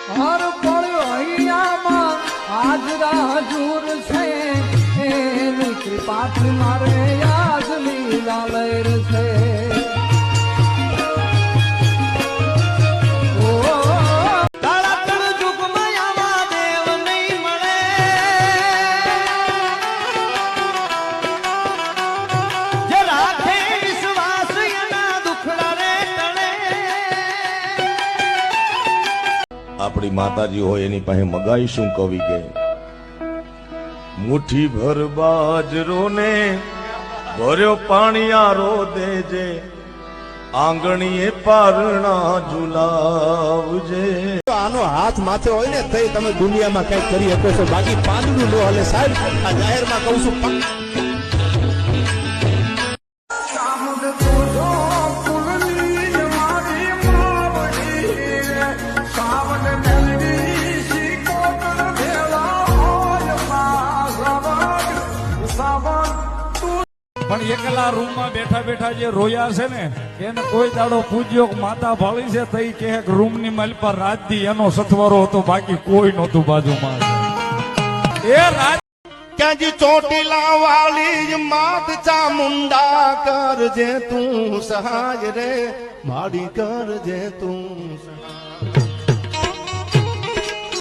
હર પડ્યો અહીંયામાં હાજરા હજુર છે એની કૃપાથી મારે યાદ લીલા લહેર છે. આપણી માતાજી હોય એની પાસે મગાઈશું કવિ કે મુઠ્ઠી ભર બાજરો ને ભર્યો પાણીયારો દેજે આંગણીએ પારણા ઝુલાવજે. આનો હાથ માથે હોય ને તઈ તમે દુનિયામાં કઈક કરી શકો છો, બાકી પાંદડું નો હલે સાહેબ. આ જાહેરમાં કહું છું પણ એકલા રૂમમાં બેઠા બેઠા જે રોયા છે ને એને કોઈ દાડો પૂજ્યો માતા ભાળી છે તઈ કે રૂમ ની માલ પર રાજદી એનો સથવારો હતો, બાકી કોઈ નહોતું બાજુમાં. એ રાજ ક્યાંજી ચોટીલા વાળી માત ચામુંડા કરજે તું સહાય રે, માડી કરજે તું સહાય.